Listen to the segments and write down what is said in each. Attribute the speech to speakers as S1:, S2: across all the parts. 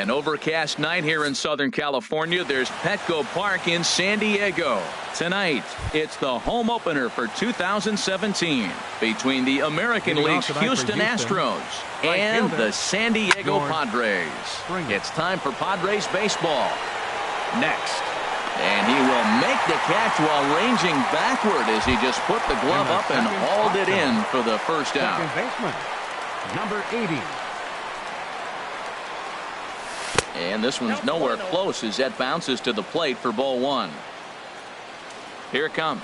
S1: An overcast night here in Southern California. There's Petco Park in San Diego. Tonight, it's the home opener for 2017 between the American League's Houston Astros and the San Diego Padres. It's time for Padres baseball. Next. And he will make the catch while ranging backward as he just put the glove up and hauled it in for the first out.
S2: Baseman, number 80.
S1: And this one's nowhere close as that bounces to the plate for ball one. Here it comes.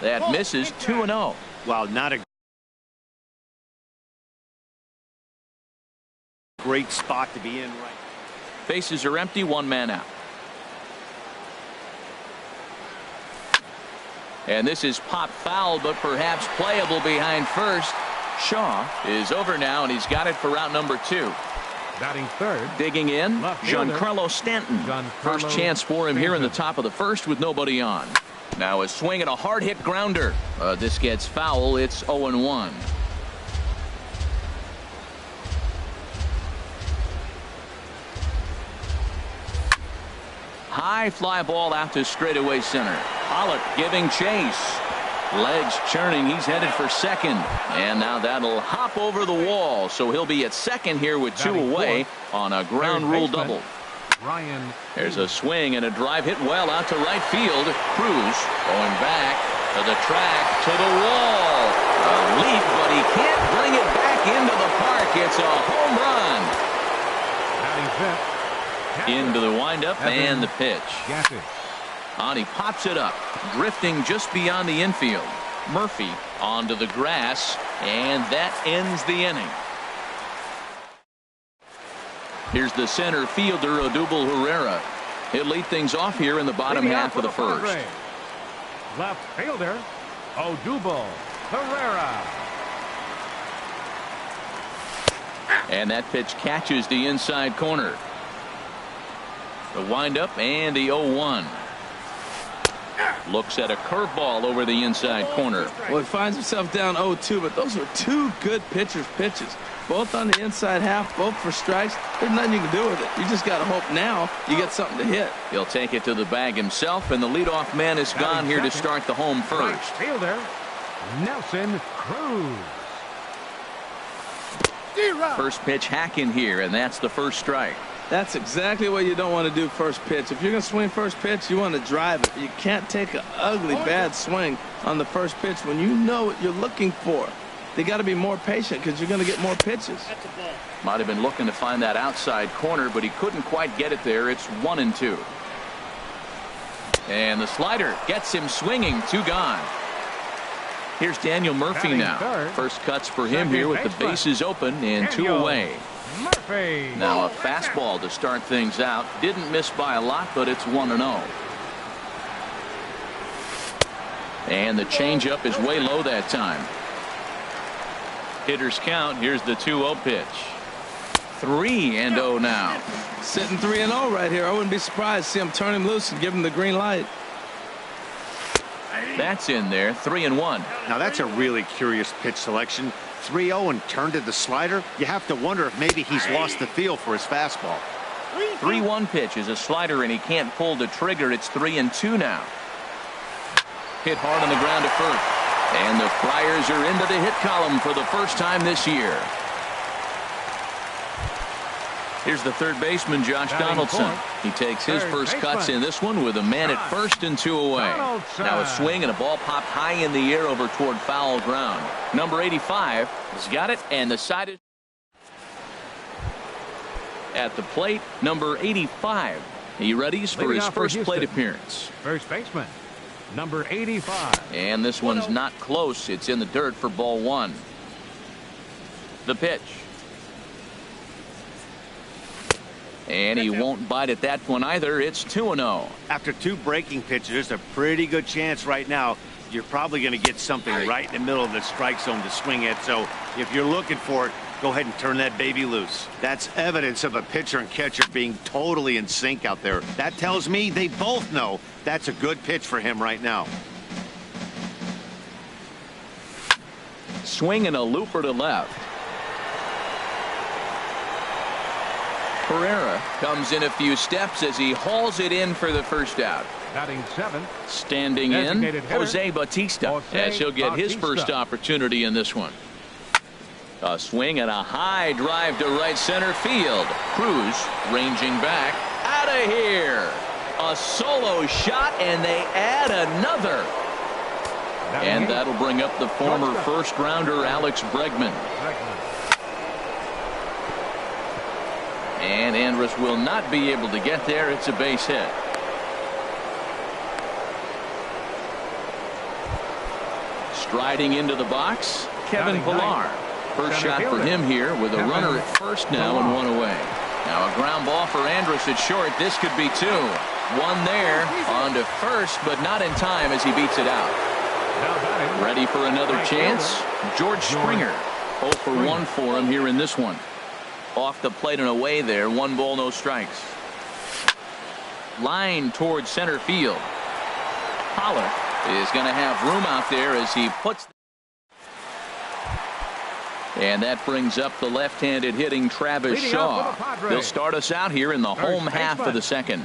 S1: That misses 2-0.
S3: Well, not a great spot to be in right.
S1: Bases are empty, one man out. And this is popped foul, but perhaps playable behind first. Shaw is over now, and he's got it for route number 2.
S2: Batting third.
S1: Digging in, Giancarlo Stanton. First chance for him here in the top of the first with nobody on. Now a swing and a hard hit grounder. This gets foul. It's 0-1. High fly ball out to straightaway center. Pollock giving chase. Legs churning. He's headed for second. And now that'll hop over the wall. So he'll be at second here with 2 away on a ground rule double. There's a swing and a drive hit well out to right field. Cruz going back to the track to the wall. A leap, but he can't bring it back into the park. It's a home run. Into the windup and the pitch. On he pops it up, drifting just beyond the infield. Murphy onto the grass, and that ends the inning. Here's the center fielder, Odubel Herrera. He'll lead things off here in the bottom half of the first.
S2: Left fielder, Odubel Herrera.
S1: And that pitch catches the inside corner. The windup and the 0-1. Looks at a curveball over the inside corner.
S4: Well, he finds himself down 0-2, but those were 2 good pitchers' pitches. Both on the inside half, both for strikes. There's nothing you can do with it. You just got to hope now you get something to hit.
S1: He'll take it to the bag himself, and the leadoff man is gone here to start the home first.
S2: Right fielder, Nelson Cruz.
S1: First pitch hack in here, and that's the first strike.
S4: That's exactly what you don't want to do first pitch. If you're going to swing first pitch, you want to drive it. You can't take an ugly, bad swing on the first pitch when you know what you're looking for. They got to be more patient because you're going to get more pitches.
S1: Might have been looking to find that outside corner, but he couldn't quite get it there. It's 1-2. And the slider gets him swinging. 2 gone. Here's Daniel Murphy now. First cuts for him here with the bases open and 2 away.
S2: Murphy.
S1: Now a fastball to start things out. Didn't miss by a lot, but it's 1-0. And the changeup is way low that time. Hitters count. Here's the 2-0 pitch. 3-0 now.
S4: Sitting 3-0 right here. I wouldn't be surprised to see him turn him loose and give him the green light.
S1: That's in there. 3-1.
S3: Now that's a really curious pitch selection. 3-0 and turned to the slider. You have to wonder if maybe he's lost the feel for his fastball.
S1: 3-1 pitch is a slider, and he can't pull the trigger. It's 3-2 now. Hit hard on the ground to first. And the Flyers are into the hit column for the first time this year. Here's the third baseman, Josh Donaldson. He takes his first cuts in this one with a man at first and 2 away. Now a swing and a ball popped high in the air over toward foul ground. Number 85 has got it, and the side is at the plate. Number 85. He readies for his first plate appearance.
S2: First baseman, number 85.
S1: And this one's not close. It's in the dirt for ball 1. The pitch. And he won't bite at that one either. It's 2-0.
S3: After 2 breaking pitches, there's a pretty good chance right now you're probably going to get something right in the middle of the strike zone to swing at. So if you're looking for it, go ahead and turn that baby loose. That's evidence of a pitcher and catcher being totally in sync out there. That tells me they both know that's a good pitch for him right now.
S1: Swing and a looper to left. Pereira comes in a few steps as he hauls it in for the first out.
S2: Batting 7th.
S1: Standing in,
S2: Designated hitter,
S1: Jose Bautista,
S2: Jose
S1: as he'll get his
S2: Bautista.
S1: first opportunity in this one. A swing and a high drive to right center field. Cruz ranging back. Out of here. A solo shot, and they add another. And that'll bring up the former first-rounder Alex Bregman. And Andrus will not be able to get there. It's a base hit. Striding into the box, Kevin Pillar. First shot for him here with a runner at first now and one away. Now a ground ball for Andrus at short. This could be two. One there on to first, but not in time as he beats it out. Ready for another chance. George Springer. 0 for 1 for him here in this one. Off the plate and away there. 1 ball, no strikes. Line towards center field. Pollard is going to have room out there as he puts. And that brings up the left-handed hitting Travis Shaw. He'll start us out here in the home half of the second.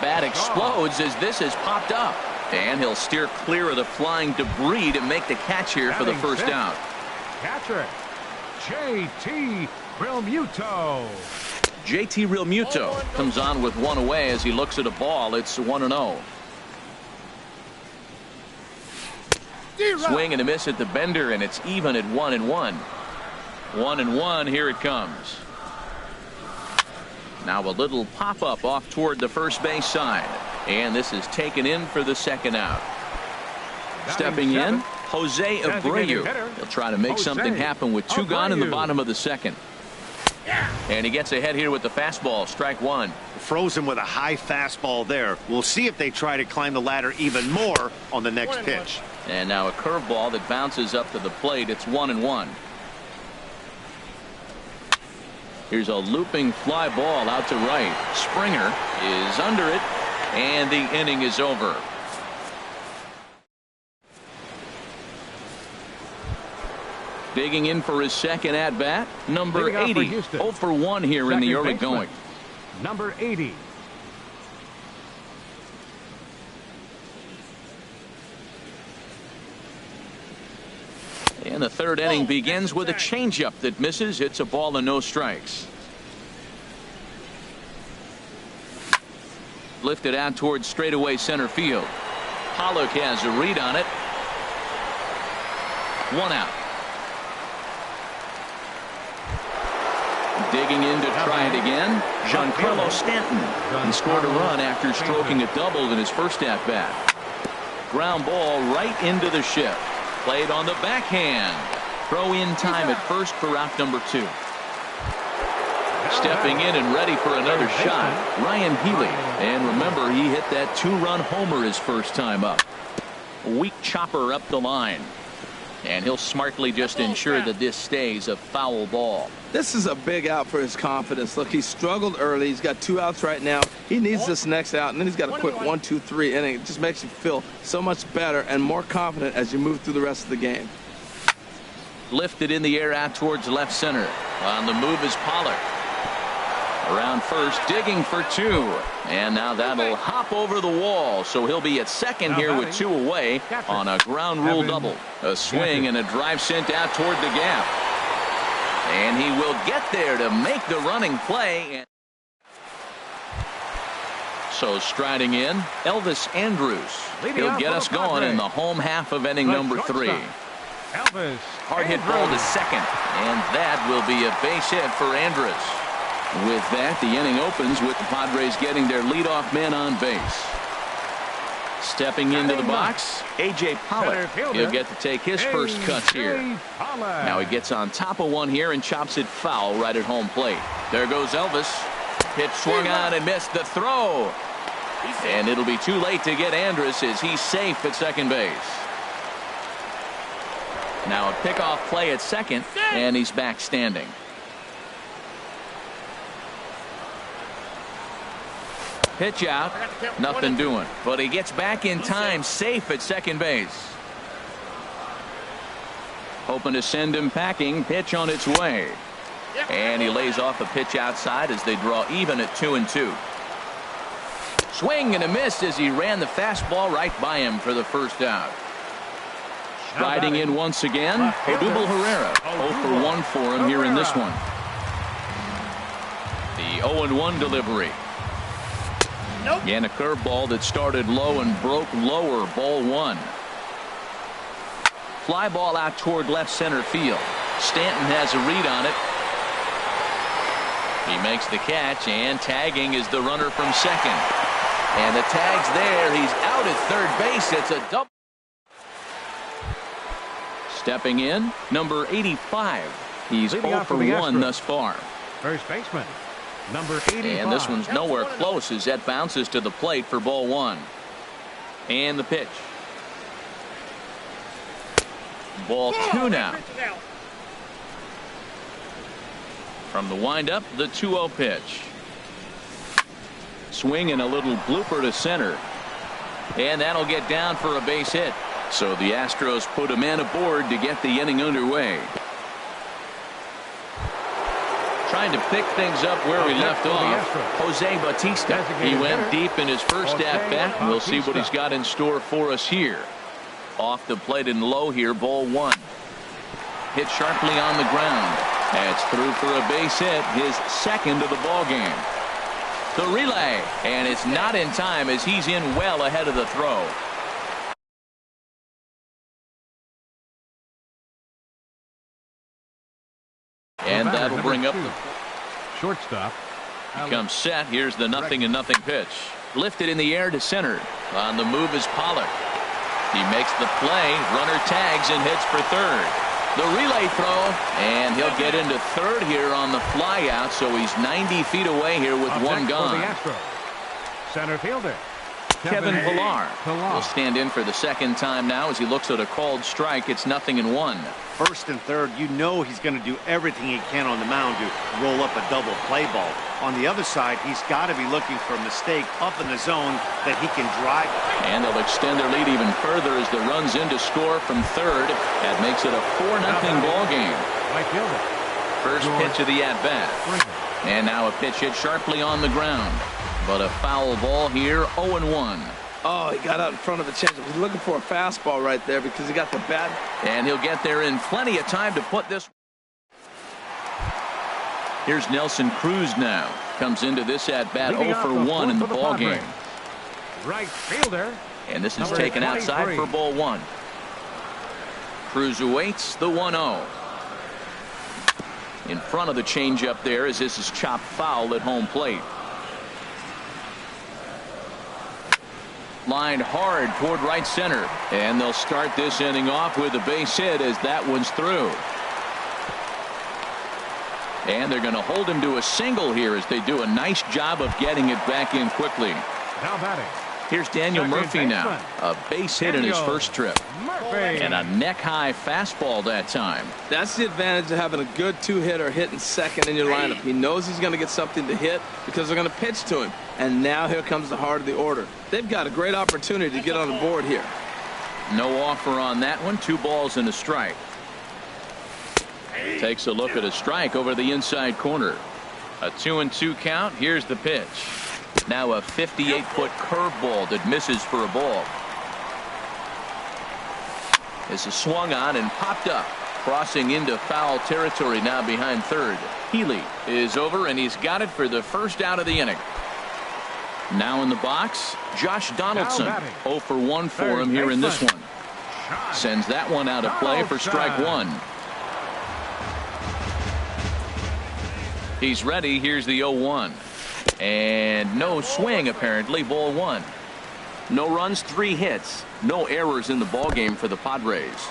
S1: Bat explodes as this has popped up. And he'll steer clear of the flying debris to make the catch here for the first out.
S2: Catcher, J.T. Realmuto.
S1: J.T. Realmuto comes on with one away as he looks at a ball. It's 1-0. Swing and a miss at the bender, and it's even at 1-1. 1-1. Here it comes. Now a little pop-up off toward the first base side. And this is taken in for the second out. Stepping in, Jose Abreu. He'll try to make something happen with 2 gone in the bottom of the second. And he gets ahead here with the fastball. Strike 1.
S3: Frozen with a high fastball there. We'll see if they try to climb the ladder even more on the next pitch.
S1: And now a curveball that bounces up to the plate. It's 1-1. Here's a looping fly ball out to right. Springer is under it, and the inning is over. Digging in for his second at bat, number 80. 0 for 1 here in the early going.
S2: Number 80.
S1: And the third inning begins with a changeup that misses. It's a ball and no strikes. Lifted out towards straightaway center field. Pollock has a read on it. 1 out. Digging in to try it again. Giancarlo Stanton. He scored a run after stroking a double in his first at bat. Ground ball right into the shift. Played on the backhand. Throw in time at first for out number 2. Stepping in and ready for another shot, Ryan Healy. And remember, he hit that 2-run homer his first time up. Weak chopper up the line. And he'll smartly just ensure that this stays a foul ball.
S4: This is a big out for his confidence. Look, he struggled early. He's got 2 outs right now. He needs this next out, and then he's got a quick 1-2-3 inning. It just makes you feel so much better and more confident as you move through the rest of the game.
S1: Lifted in the air out towards left center. On the move is Pollard. Around first, digging for 2. And now that'll hop over the wall, so he'll be at second here with 2 away on a ground rule double. A swing and a drive sent out toward the gap. And he will get there to make the running play. So striding in, Elvis Andrus. He'll get us going in the home half of inning number 3. Hard hit ball to second, and that will be a base hit for Andrus. With that, the inning opens with the Padres getting their leadoff man on base. Stepping into the box, A.J. Pollock. He'll get to take his first cuts here. Now he gets on top of one here and chops it foul right at home plate. There goes Elvis. Pitch swung on and missed the throw. And it'll be too late to get Andrus as he's safe at second base. Now a pickoff play at second, and he's back standing. Pitch out, nothing doing. But he gets back in time, safe at second base. Hoping to send him packing. Pitch on its way. And he lays off a pitch outside as they draw even at 2-2. Swing and a miss as he ran the fastball right by him for the first out. Riding in once again, Odubel Herrera. 0 for 1 for him here in this one. The 0-1 delivery. And a curveball that started low and broke lower. Ball 1. Fly ball out toward left center field. Stanton has a read on it. He makes the catch, and tagging is the runner from second. And the tag's there. He's out at third base. It's a double. Stepping in, number 85. He's 0 for 1 thus far.
S2: First baseman, number 85.
S1: And this one's nowhere close as that bounces to the plate for ball 1. And the pitch. Ball 2 now. From the windup, the 2-0 pitch. Swing and a little blooper to center. And that'll get down for a base hit. So the Astros put a man aboard to get the inning underway. Trying to pick things up where we left off, Jose Bautista. He went deep in his first at-bat. We'll see what he's got in store for us here. Off the plate and low here, ball 1. Hit sharply on the ground. That's through for a base hit, his second of the ball game. The relay, and it's not in time as he's in well ahead of the throw. And that'll bring up the
S2: shortstop.
S1: He comes set. Here's the 0-0 pitch. Lifted in the air to center. On the move is Pollock. He makes the play. Runner tags and hits for third. The relay throw, and he'll get into third here on the fly out, so he's 90 feet away here with one gone.
S2: Center fielder
S1: Kevin Pillar will stand in for the second time now as he looks at a called strike. It's 0-1.
S3: First and third, you know he's going to do everything he can on the mound to roll up a double play ball. On the other side, he's got to be looking for a mistake up in the zone that he can drive.
S1: And they'll extend their lead even further as the runs in to score from third. That makes it a 4-0 ball game. First pitch of the at-bat. And now a pitch hit sharply on the ground. But a foul ball here, 0-1.
S4: Oh, he got out in front of the changeup. He's looking for a fastball right there because he got the bat.
S1: And he'll get there in plenty of time to put this. Here's Nelson Cruz now. Comes into this at-bat 0 for 1 in the ball game.
S2: Right fielder.
S1: And this is taken outside for ball 1. Cruz awaits the 1-0. In front of the changeup there as this is chopped foul at home plate. Lined hard toward right center. And they'll start this inning off with a base hit as that one's through. And they're going to hold him to a single here as they do a nice job of getting it back in quickly.
S2: Now batting.
S1: Here's Daniel Murphy now. A base hit in his first trip. And a neck-high fastball that time.
S4: That's the advantage of having a good two-hitter hitting second in your lineup. He knows he's going to get something to hit because they're going to pitch to him. And now here comes the heart of the order. They've got a great opportunity to get on the board here.
S1: No offer on that one. 2 balls and a strike. Takes a look at a strike over the inside corner. A 2-2 count. Here's the pitch. Now a 58-foot curveball that misses for a ball. This is swung on and popped up. Crossing into foul territory now behind third. Healy is over and he's got it for the first out of the inning. Now in the box, Josh Donaldson. 0 for 1 for him here in this one. Sends that one out of play for strike 1. He's ready. Here's the 0-1. And no swing apparently. Ball 1. No runs, 3 hits. No errors in the ball game for the Padres.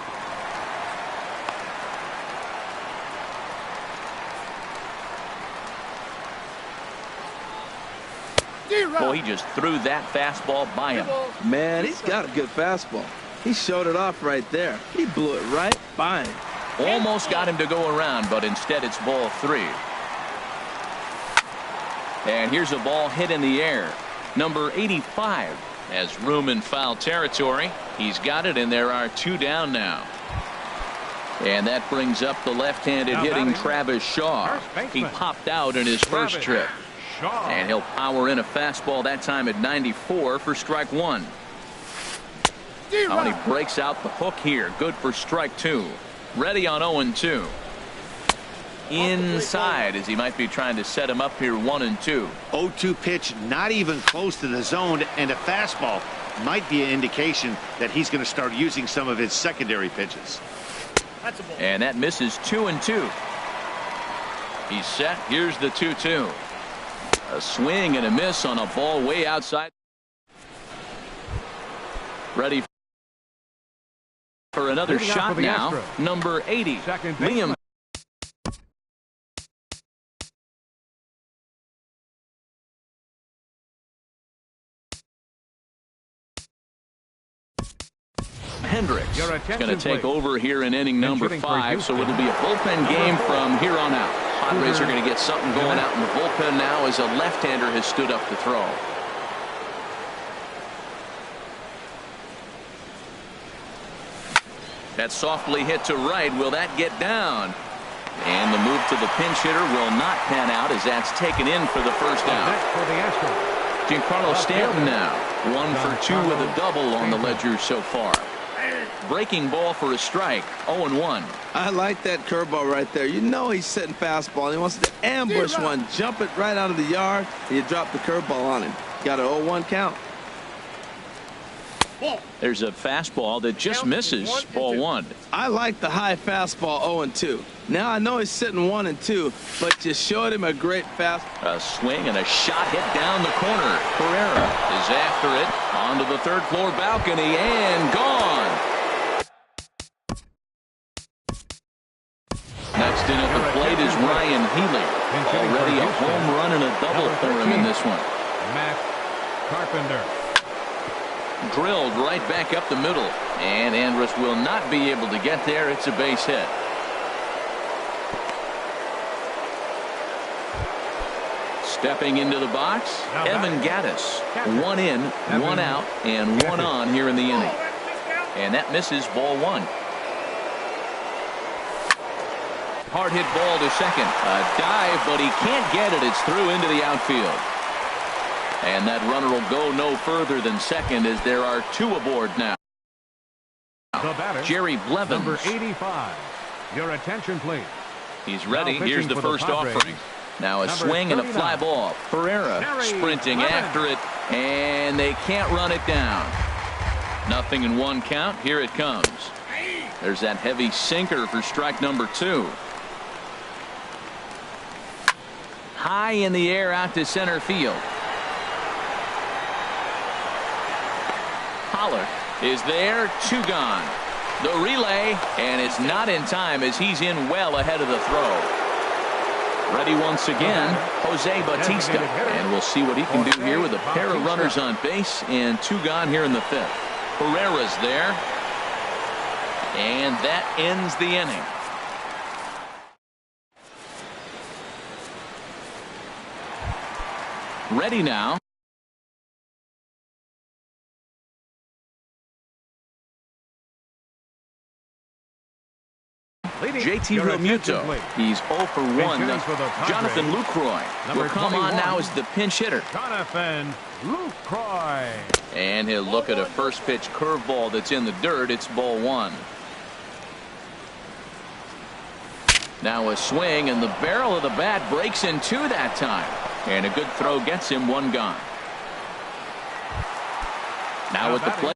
S1: Oh, he just threw that fastball by him.
S4: Man, he's got a good fastball. He showed it off right there. He blew it right by him.
S1: Almost got him to go around, but instead it's ball 3. And here's a ball hit in the air. Number 85 has room in foul territory. He's got it, and there are 2 down now. And that brings up the left-handed hitting Travis Shaw. He popped out in his first trip. And he'll power in a fastball that time at 94 for strike one. Oh, and he breaks out the hook here. Good for strike two. Ready on 0-2. Inside as he might be trying to set him up here 1-2.
S3: 0-2 pitch, not even close to the zone, and a fastball might be an indication that he's going to start using some of his secondary pitches.
S1: And that misses 2-2. He's set. Here's the 2-2. A swing and a miss on a ball way outside. Ready for another shot now.
S2: Astros.
S1: Number 80, Liam Hendricks is going to take over here in inning number 5, so it'll be a bullpen game from here on out. Padres are going to get something going out in the bullpen now as a left-hander has stood up to throw. That's softly hit to right. Will that get down? And the move to the pinch hitter will not pan out as that's taken in for the first out. Giancarlo Stanton now 1 for 2 with a double on the ledger so far. Breaking ball for a strike. 0-1.
S4: I like that curveball right there. You know he's sitting fastball. He wants to ambush one, jump it right out of the yard, and you drop the curveball on him. Got an 0-1 count.
S1: There's a fastball that just misses. Ball 1.
S4: I like the high fastball 0-2. Now I know he's sitting 1-2, but you showed him a great fastball.
S1: A swing and a shot hit down the corner. Pereira is after it onto the third floor balcony and gone. Next in at the plate is Ryan Healy. Already a home run and a double for him in this one.
S2: Matt Carpenter.
S1: Drilled right back up the middle. And Andrus will not be able to get there. It's a base hit. Stepping into the box, Evan Gattis. 1 in, 1 out, and 1 on here in the inning. And that misses ball 1. Hard hit ball to second. A dive, but he can't get it. It's through into the outfield. And that runner will go no further than second as there are 2 aboard now. Jerry Blevins.
S2: Number 85. Your attention, please.
S1: He's ready. Here's the first offering. Now a swing and a fly ball. Pereira sprinting after it, and they can't run it down. Nothing in 1 count. Here it comes. There's that heavy sinker for strike number 2. High in the air out to center field. Pollard is there. 2 gone. The relay, and it's not in time as he's in well ahead of the throw. Ready once again, Jose Bautista. And we'll see what he can do here with a pair of runners on base and 2 gone here in the 5th. Pereira's there. And that ends the inning. Ready now. JT Realmuto. He's 0 for 1. Jonathan Lucroy will come on now as the pinch hitter.
S2: Jonathan Lucroy.
S1: And he'll look at a first pitch curveball that's in the dirt. It's ball 1. Now a swing, and the barrel of the bat breaks in 2 that time. And a good throw gets him 1 gone. Now at the plate.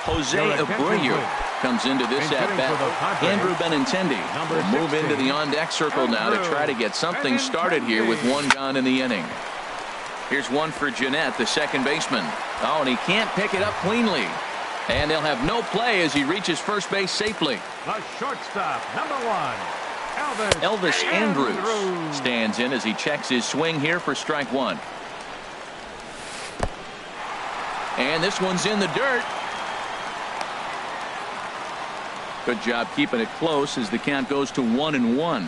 S1: Jose Abreu comes into this at-bat. Andrew Benintendi will move into the on-deck circle now to try to get something started here with 1 gone in the inning. Here's one for Jeanette, the second baseman. Oh, and he can't pick it up cleanly. And they'll have no play as he reaches first base safely.
S2: The shortstop, number 1,
S1: Elvis Andrus stands in as he checks his swing here for strike 1. And this one's in the dirt. Good job keeping it close as the count goes to 1-1.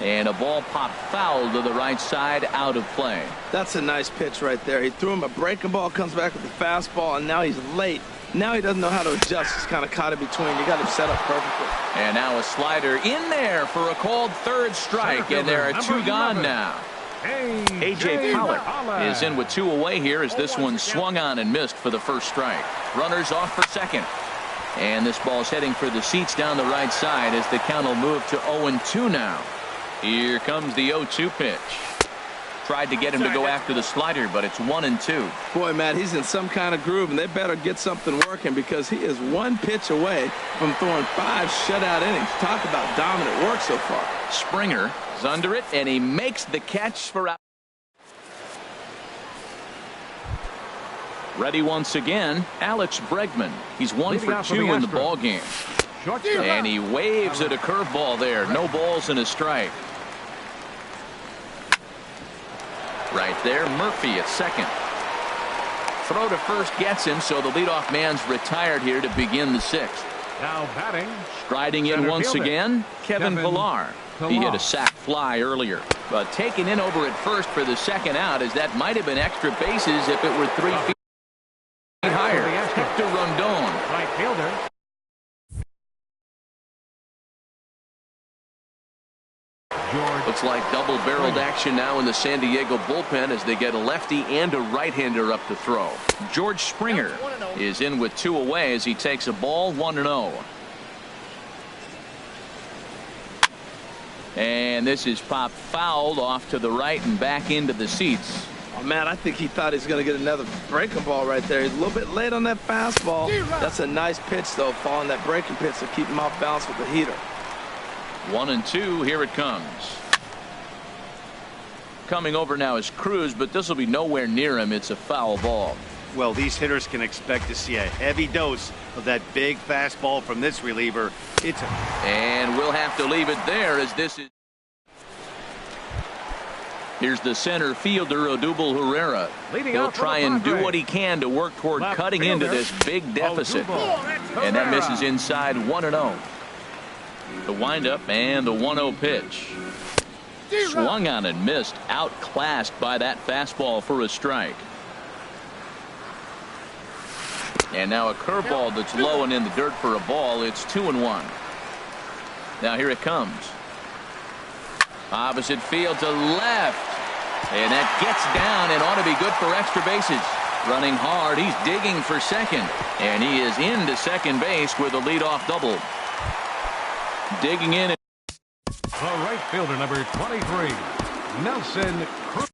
S1: And a ball popped foul to the right side, out of play.
S4: That's a nice pitch right there. He threw him a breaking ball, comes back with the fastball, and now he's late. Now he doesn't know how to adjust. He's kind of caught in between. You got him set up perfectly.
S1: And now a slider in there for a called third strike, and there are two gone now. A.J. Pollock is in with two away here as this one swung on and missed for the first strike. Runners off for second. And this ball's heading for the seats down the right side as the count will move to 0-2 now. Here comes the 0-2 pitch. Tried to get him to go after the slider, but it's 1-2.
S4: Boy, Matt, he's in some kind of groove, and they better get something working because he is one pitch away from throwing 5 shutout innings. Talk about dominant work so far.
S1: Springer is under it, and he makes the catch for out. Ready once again, Alex Bregman. He's 1 for 2 in the ball game. And he waves at a curveball there. No balls and a strike. Right there, Murphy at second. Throw to first gets him, so the leadoff man's retired here to begin the 6th.
S2: Now batting.
S1: Striding in once again, Kevin Pillar. He hit a sac fly earlier, but taken in over at first for the second out, as that might have been extra bases if it were 3 feet higher. Hector Rondon.
S2: Right fielder.
S1: Looks like double-barreled action now in the San Diego bullpen as they get a lefty and a right-hander up to throw. George Springer is in with 2 away as he takes a ball 1-0. And this is popped fouled off to the right and back into the seats.
S4: Oh, man, I think he thought he was going to get another breaking ball right there. He's a little bit late on that fastball. That's a nice pitch, though, following that breaking pitch to keep him off balance with the heater.
S1: 1-2, here it comes. Coming over now is Cruz, but this will be nowhere near him. It's a foul ball.
S3: Well, these hitters can expect to see a heavy dose of that big fastball from this reliever.
S1: And we'll have to leave it there as this is. Here's the center fielder, Odubel Herrera. He'll try and do what he can to work toward cutting into this big deficit. And that misses inside 1-0. The windup and the 1-0 pitch. Swung on and missed, outclassed by that fastball for a strike. And now a curveball that's low and in the dirt for a ball. It's 2-1. Now here it comes. Opposite field to left. And that gets down and ought to be good for extra bases. Running hard, he's digging for second. And he is into second base with a leadoff double. Digging in.
S2: The right fielder, number 23, Nelson Cruz.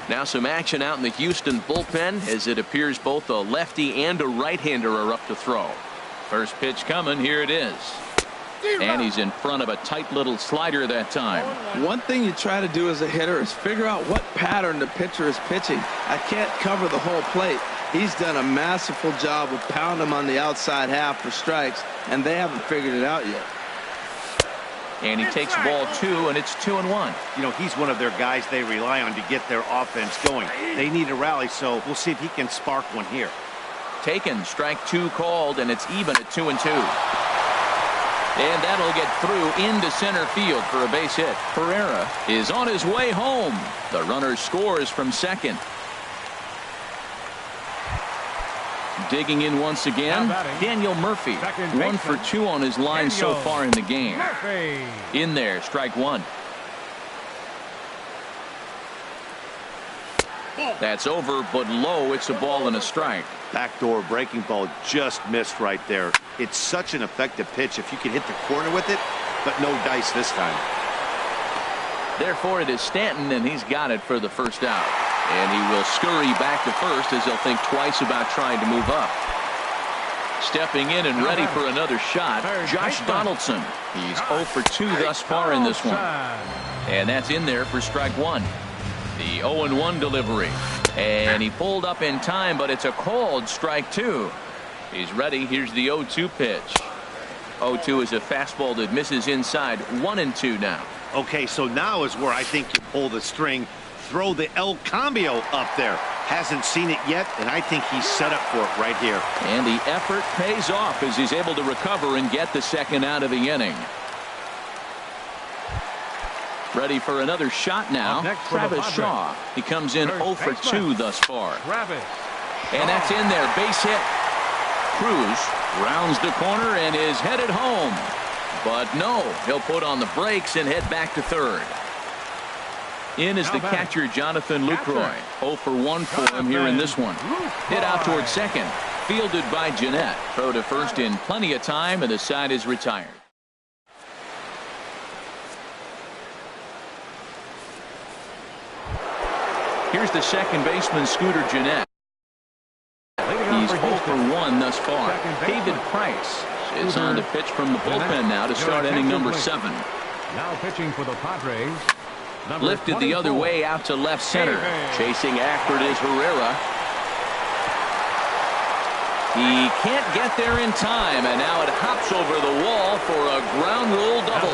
S1: Now some action out in the Houston bullpen as it appears both a lefty and a right-hander are up to throw. First pitch coming. Here it is. And he's in front of a tight little slider that time.
S4: One thing you try to do as a hitter is figure out what pattern the pitcher is pitching. I can't cover the whole plate. He's done a masterful job of pounding him on the outside half for strikes, and they haven't figured it out yet.
S1: And he takes ball 2, and it's 2-1.
S3: You know, he's one of their guys they rely on to get their offense going. They need a rally, so we'll see if he can spark one here.
S1: Taken, strike 2 called, and it's even at 2-2. And that'll get through into center field for a base hit. Pereira is on his way home. The runner scores from second. Digging in once again, Daniel Murphy. 1 for 2 on his line so far in the game. In there, strike 1. That's over, but low. It's a ball and a strike.
S3: Backdoor breaking ball just missed right there. It's such an effective pitch if you can hit the corner with it, but no dice this time.
S1: Therefore, it is Stanton, and he's got it for the first out. And he will scurry back to first as he'll think twice about trying to move up. Stepping in and ready for another shot, Josh Donaldson. He's 0 for 2 thus far in this one. And that's in there for strike 1. The 0-1 delivery. And he pulled up in time, but it's a called strike 2. He's ready. Here's the 0-2 pitch. 0-2 is a fastball that misses inside. 1-2 now.
S3: Okay, so now is where I think you pull the string. Throw the El Cambio up there. Hasn't seen it yet, and I think he's set up for it right here.
S1: And the effort pays off as he's able to recover and get the second out of the inning. Ready for another shot now. Travis Shaw. He comes in 0 for 2 thus far. And that's in there. Base hit. Cruz rounds the corner and is headed home. But no, he'll put on the brakes and head back to third. In is the catcher, Jonathan Lucroy. 0 for 1 for him here in this one. Hit out towards second. Fielded by Jeanette. Throw to first in plenty of time, and the side is retired. Here's the second baseman, Scooter Jeanette. He's 0 for 1 thus far. David Price is on to pitch from the bullpen now to start inning number 7.
S2: Now pitching for the Padres.
S1: Lifted the other way out to left center. Chasing after it is Herrera. He can't get there in time, and now it hops over the wall for a ground rule double.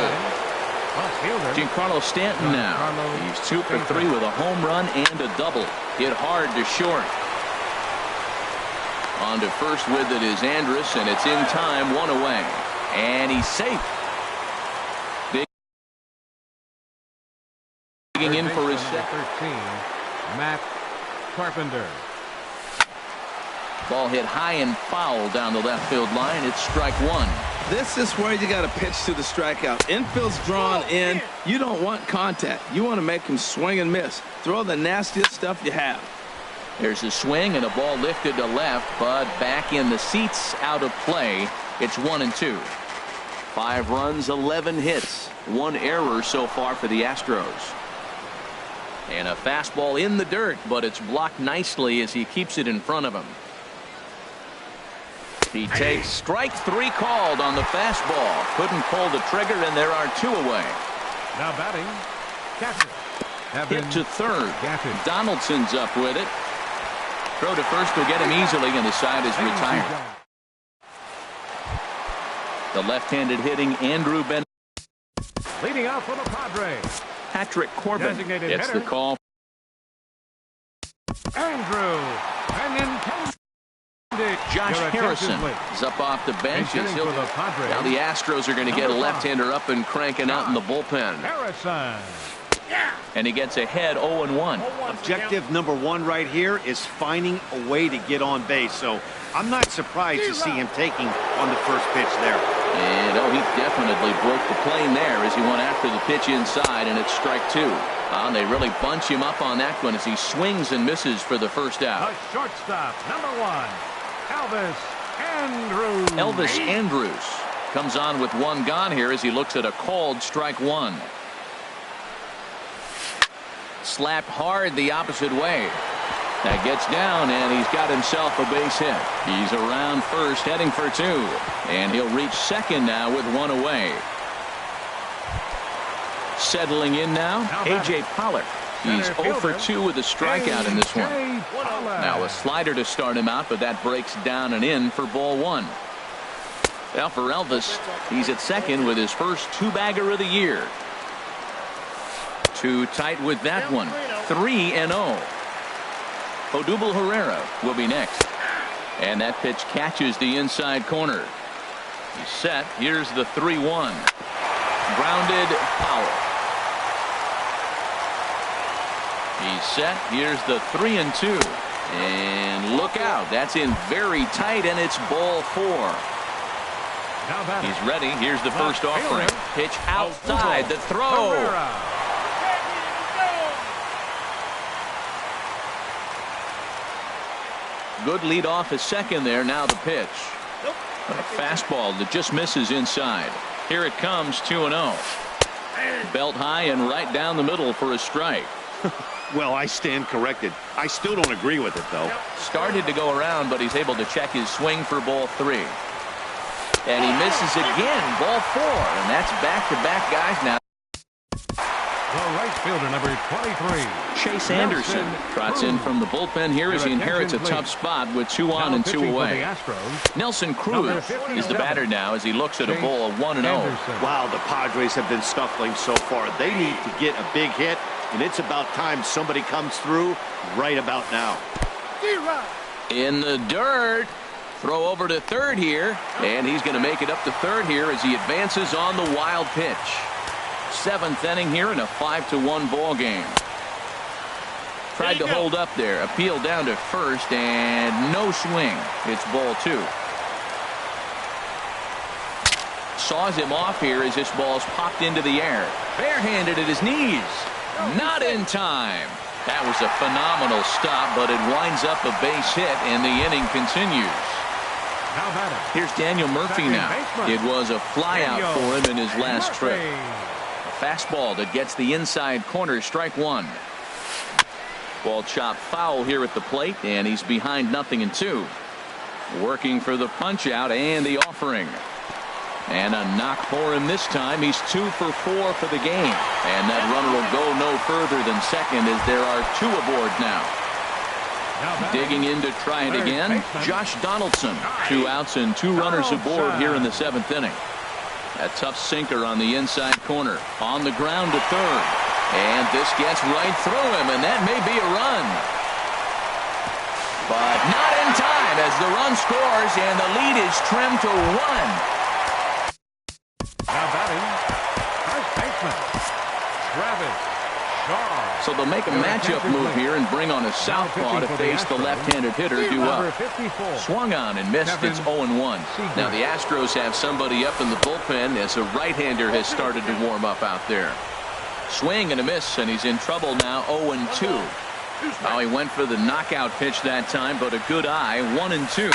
S1: Giancarlo Stanton now. He's 2 for 3 with a home run and a double. Hit hard to short. On to first with it is Andrus, and it's in time, 1 away. And he's safe. Digging in for his
S2: 13, Matt Carpenter.
S1: Ball hit high and foul down the left field line. It's strike 1.
S4: This is where you got to pitch to the strikeout. Infield's drawn in. You don't want contact. You want to make him swing and miss. Throw the nastiest stuff you have.
S1: There's a swing and a ball lifted to left, but back in the seats, out of play. It's 1 and 2. 5 runs, 11 hits, 1 error so far for the Astros. And a fastball in the dirt, but it's blocked nicely as he keeps it in front of him. He takes strike 3 called on the fastball. Couldn't pull the trigger, and there are 2 away.
S2: Now batting, catcher.
S1: Hit to third. Donaldson's up with it. Throw to first will get him easily, and the side is retired. The left-handed hitting Andrew Ben.
S2: Leading out for the Padres.
S1: Patrick Corbin gets the call.
S2: Andrew
S1: Josh Harrison is up off the bench. Now the Astros are going to get a left-hander up and cranking out in the bullpen.
S2: Harrison.
S1: And he gets ahead 0-1.
S3: Objective number 1 right here is finding a way to get on base. So I'm not surprised to see him taking on the first pitch there.
S1: And he definitely broke the plane there as he went after the pitch inside, and it's strike 2. And they really bunch him up on that one as he swings and misses for the first out.
S2: The shortstop, number 1, Elvis Andrus.
S1: Elvis Andrus comes on with 1 gone here as he looks at a called strike 1. Slapped hard the opposite way. That gets down, and he's got himself a base hit. He's around first, heading for 2. And he'll reach second now with 1 away. Settling in now, A.J. Pollock. He's 0 for 2 with a strikeout in this one. Now a slider to start him out, but that breaks down and in for ball 1. Now for Elvis, he's at second with his first 2-bagger of the year. Too tight with that one. 3-0. Odubel Herrera will be next. And that pitch catches the inside corner. He's set. Here's the 3-1. Grounded foul. He's set. Here's the 3-2. And look out. That's in very tight, and it's ball 4. He's ready. Here's the first offering. Pitch outside. The throw. Good lead off at second there. Now the pitch. A fastball that just misses inside. Here it comes, 2-0. Belt high and right down the middle for a strike.
S3: Well, I stand corrected. I still don't agree with it, though.
S1: Started to go around, but he's able to check his swing for ball 3. And he misses again, ball 4. And that's back-to-back guys now.
S2: The right fielder, number 23.
S1: Chase Anderson trots in from the bullpen here as he inherits a tough spot with 2 on and 2 away. Nelson Cruz is the batter now as he looks at a ball of 1-0.
S3: Wow, the Padres have been scuffling so far. They need to get a big hit, and it's about time somebody comes through right about now.
S1: In the dirt. Throw over to third here, and he's going to make it up to third here as he advances on the wild pitch. Seventh inning here in a 5-1 ball game. Tried to hold up there. Appeal down to first and no swing. It's ball 2. Saws him off here as this ball's popped into the air. Barehanded at his knees. Not in time. That was a phenomenal stop, but it winds up a base hit and the inning continues. Here's Daniel Murphy now. It was a flyout for him in his last trip. A fastball that gets the inside corner, strike 1. Ball chopped foul here at the plate, and he's behind 0-2. Working for the punch out and the offering. And a knock for him this time. He's 2 for 4 for the game. And that runner will go no further than second as there are 2 aboard now. Digging in to try it again, Josh Donaldson. 2 outs and 2 runners aboard here in the 7th inning. A tough sinker on the inside corner. On the ground to third. And this gets right through him, and that may be a run. But not in time as the run scores, and the lead is trimmed to 1.
S2: Now batting, first baseman, Travis Shaw.
S1: So they'll make a matchup move here and bring on a southpaw to face the left-handed hitter due up. Swung on and missed. It's 0-1. Now the Astros have somebody up in the bullpen as a right-hander has started to warm up out there. Swing and a miss, and he's in trouble now. 0-2. Now he went for the knockout pitch that time, but a good eye. 1-2.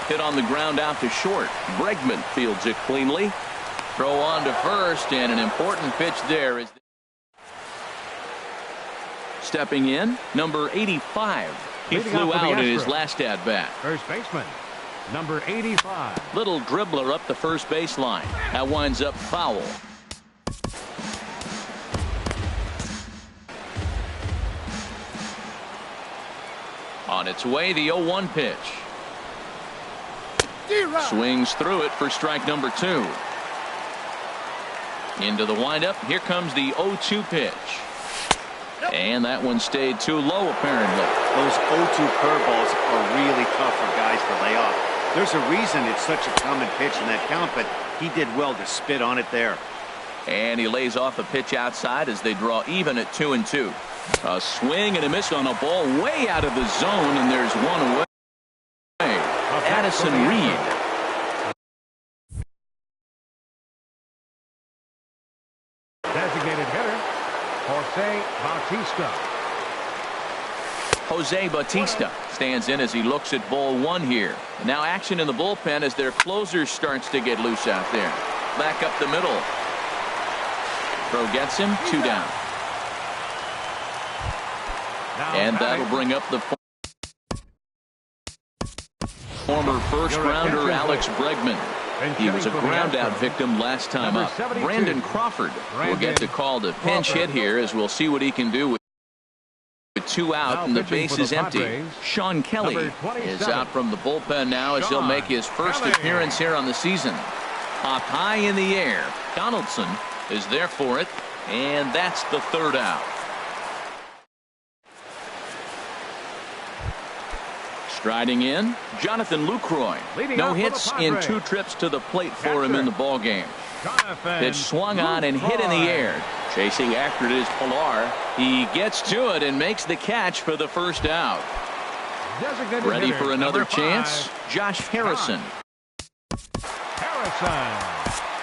S1: Hit on the ground out to short. Bregman fields it cleanly. Throw on to first, and an important pitch there is stepping in, number 85. He flew out in his last at bat.
S2: First baseman, number 85.
S1: Little dribbler up the first baseline. That winds up foul. On its way, the 0-1 pitch. Swings through it for strike number 2. Into the windup. Here comes the 0-2 pitch. And that one stayed too low, apparently.
S3: Those 0-2 curveballs are really tough for guys to lay off. There's a reason it's such a common pitch in that count, but he did well to spit on it there.
S1: And he lays off a pitch outside as they draw even at 2-2. A swing and a miss on a ball way out of the zone, and there's one away. Addison Reed.
S2: Designated hitter,
S1: Jose Bautista stands in as he looks at ball 1 here. Now action in the bullpen as their closer starts to get loose out there. Back up the middle. Throw gets him. 2 down. And that'll bring up the former first-rounder Alex Bregman. He was a ground-out victim last time up. Brandon Crawford will get the call to pinch hit here as we'll see what he can do with 2 out and the base is empty. Sean Kelly is out from the bullpen now as he'll make his first appearance here on the season. Popped high in the air. Donaldson is there for it, and that's the 3rd out. Striding in, Jonathan Lucroy. No hits in 2 trips to the plate for him in the ball game. Pitch swung on and hit in the air. Chasing after it is Pilar. He gets to it and makes the catch for the 1st out. Ready for another chance? Josh Harrison.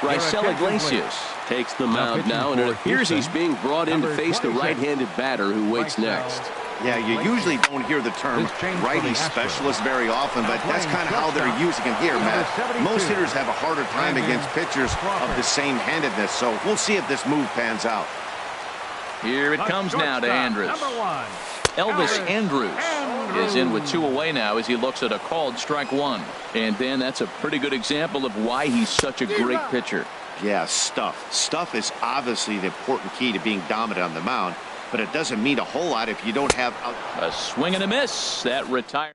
S1: Raisel Iglesias takes the mound now, and it appears he's being brought in to face the right-handed batter who waits next.
S3: Yeah, you usually don't hear the term righty specialist very often, but that's kind of how they're using him here, Matt. Most hitters have a harder time against pitchers of the same handedness, so we'll see if this move pans out.
S1: Here it comes now to Andrus. Elvis Andrus is in with 2 away now as he looks at a called strike 1. And Dan, that's a pretty good example of why he's such a great pitcher.
S3: Yeah, stuff. Stuff is obviously the important key to being dominant on the mound, but it doesn't mean a whole lot if you don't have
S1: a swing and a miss. That retires.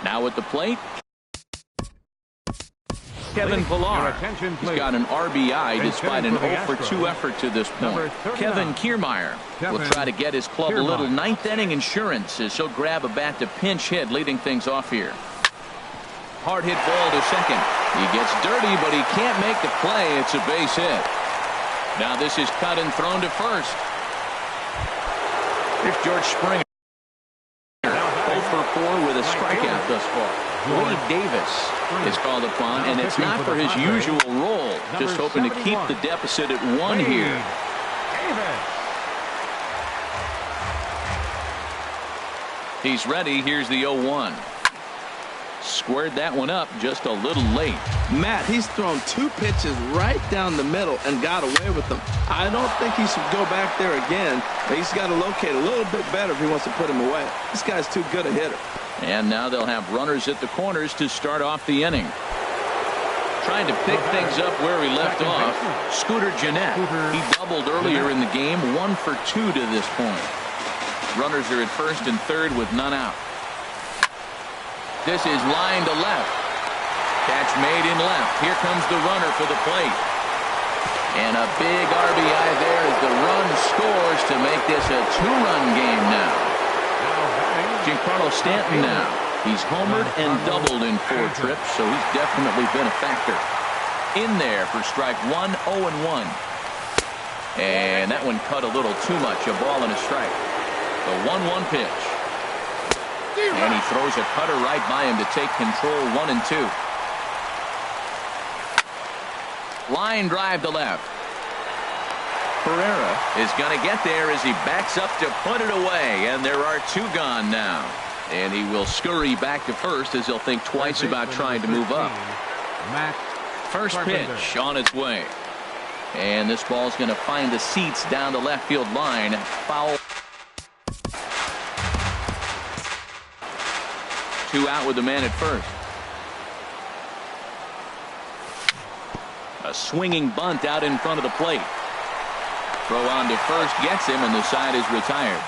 S1: Now at the plate, Kevin Pilar. He's got an RBI despite an 0-for-2 effort to this point. Kevin Kiermaier will try to get his club a little 9th inning insurance as he'll grab a bat to pinch hit, leading things off here. Hard hit ball to second. He gets dirty, but he can't make the play. It's a base hit. Now this is cut and thrown to first. Here's George Springer. 0 for 4 with a strikeout thus far. Wade Davis is called upon, and it's not for his usual role. Just hoping to keep the deficit at 1 here. He's ready. Here's the 0-1. Squared that one up just a little late.
S4: Matt, he's thrown 2 pitches right down the middle and got away with them. I don't think he should go back there again. He's got to locate a little bit better if he wants to put him away. This guy's too good a hitter.
S1: And now they'll have runners at the corners to start off the inning. Trying to pick things up where he left off, Scooter Gennett. He doubled earlier in the game, 1 for 2 to this point. Runners are at first and third with none out. This is line to left. Catch made in left. Here comes the runner for the plate. And a big RBI there as the run scores to make this a 2-run game now. Giancarlo Stanton now. He's homered and doubled in 4 trips, so he's definitely been a factor. In there for strike 1, 0-1. And that one cut a little too much. A ball and a strike. The 1-1 pitch. And he throws a cutter right by him to take control. 1-2. Line drive to left. Pereira is going to get there as he backs up to put it away. And there are 2 gone now. And he will scurry back to first as he'll think twice about trying to move up. First pitch on its way. And this ball's going to find the seats down the left field line. Foul. 2 out with the man at first. A swinging bunt out in front of the plate. Throw on to first gets him, and the side is retired.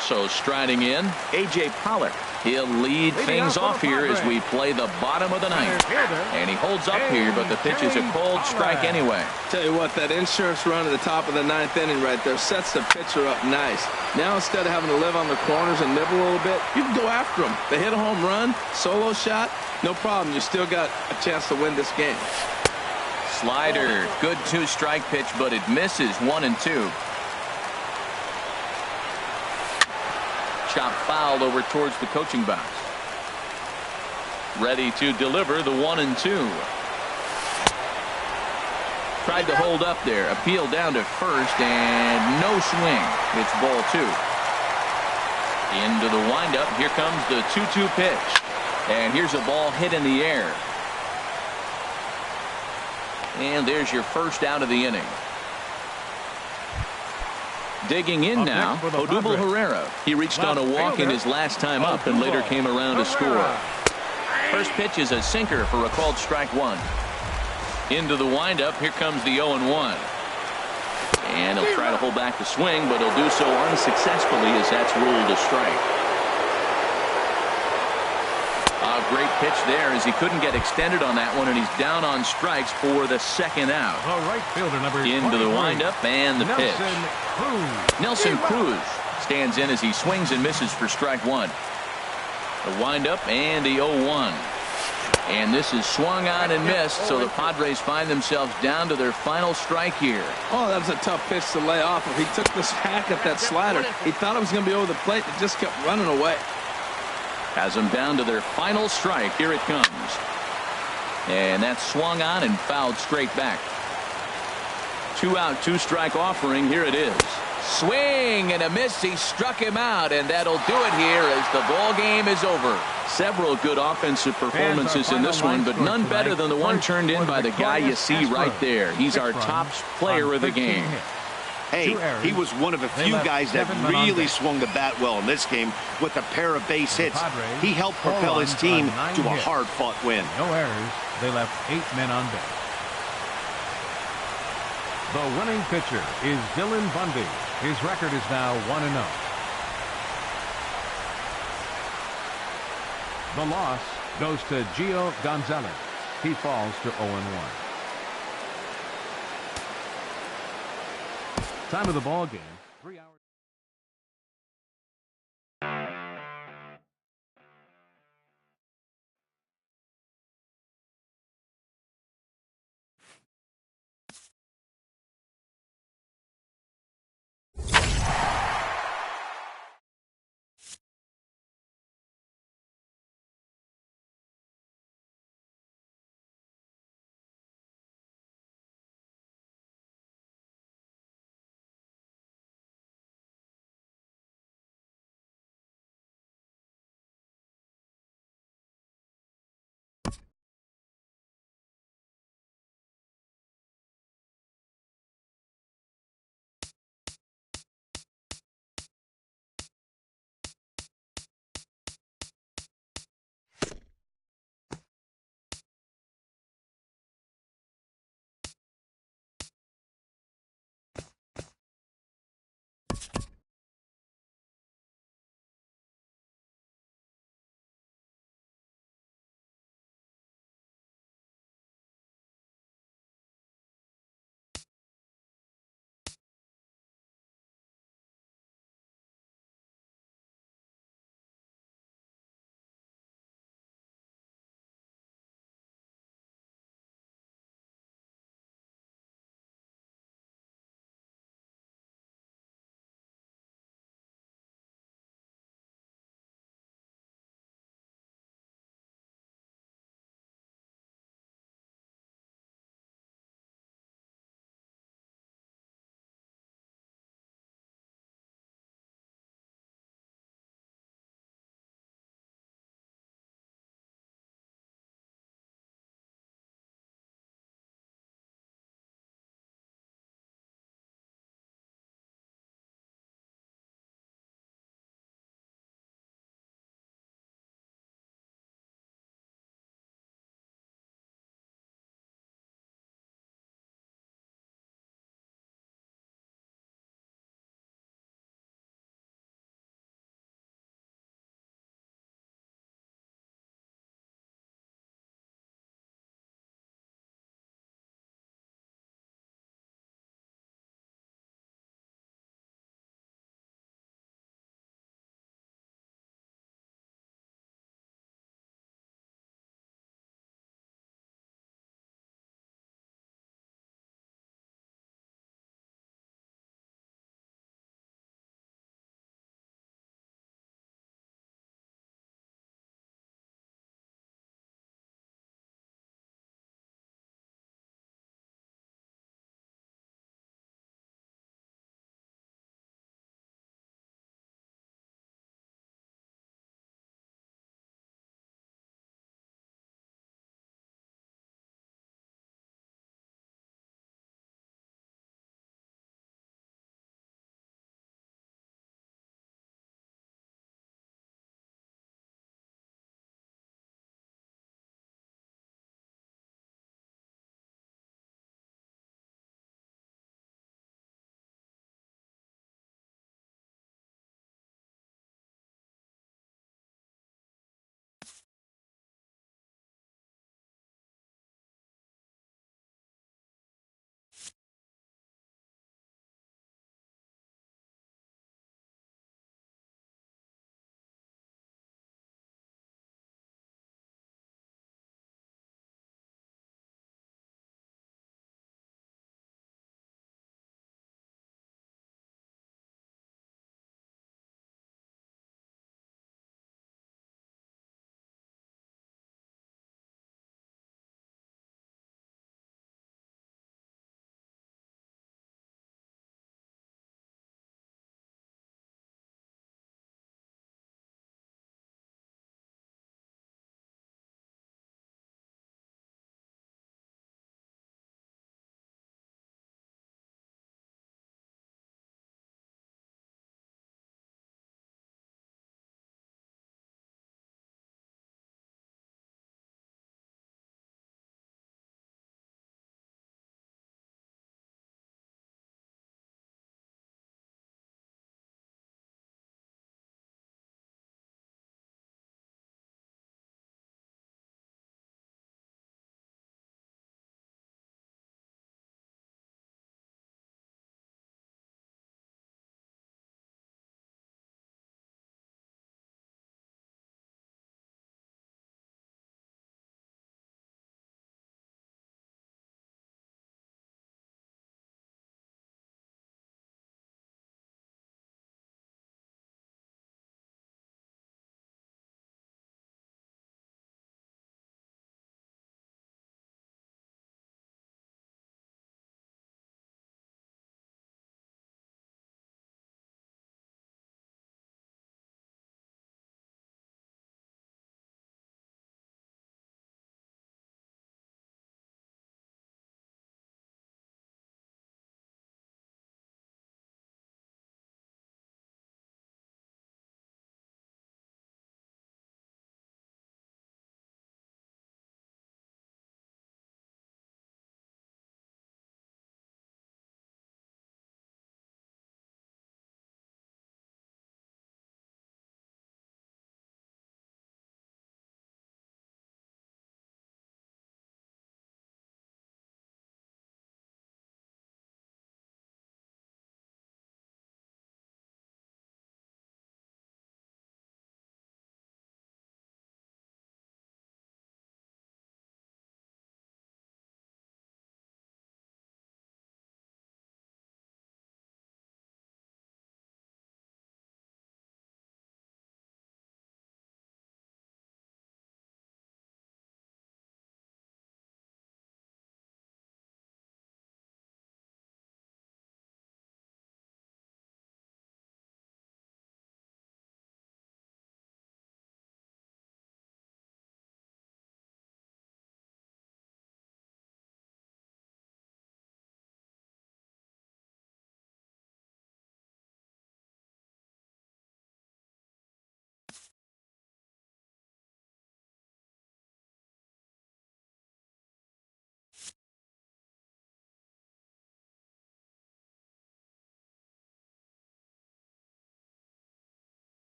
S1: So striding in, A.J. Pollock. He'll lead things off here as we play the bottom of the 9th. And he holds up here, but the pitch is a cold strike anyway.
S4: Tell you what, that insurance run at the top of the 9th inning right there sets the pitcher up nice. Now instead of having to live on the corners and nibble a little bit, you can go after them. They hit a home run, solo shot, no problem. You still got a chance to win this game.
S1: Slider, good 2-strike pitch, but it misses. 1-2. Chop fouled over towards the coaching box. Ready to deliver the 1-2. Tried to hold up there. Appeal down to first and no swing. It's ball 2. Into the windup. Here comes the 2-2 pitch. And here's a ball hit in the air. And there's your first out of the inning. Digging in now, Odubel Herrera. He reached on a walk in his last time up and later came around to score. First pitch is a sinker for a called strike 1. Into the windup. Here comes the 0-1. And he'll try to hold back the swing, but he'll do so unsuccessfully as that's ruled a strike. A great pitch there as he couldn't get extended on that one, and he's down on strikes for the 2nd out.
S2: The right fielder, number
S1: Into the windup and the pitch. Nelson Cruz stands in as he swings and misses for strike 1. The windup and the 0-1. And this is swung on and missed, so the Padres find themselves down to their final strike here.
S4: Oh, that was a tough pitch to lay off of. He took this hack at that slider. He thought it was going to be over the plate. It just kept running away.
S1: Has them down to their final strike. Here it comes. And that's swung on and fouled straight back. 2 out, 2-strike offering. Here it is. Swing and a miss. He struck him out, and that'll do it here as the ball game is over. Several good offensive performances in this one, but none better than the one turned in by the guy you see right there. He's our top player of the game.
S3: Hey, he was one of a few guys that really swung the bat well in this game with a pair of base hits. He helped propel his team to a hard-fought win.
S2: No errors. They left 8 men on base. The winning pitcher is Dylan Bundy. His record is now 1-0. The loss goes to Gio Gonzalez. He falls to 0-1. Time of the ball game, 3 hours.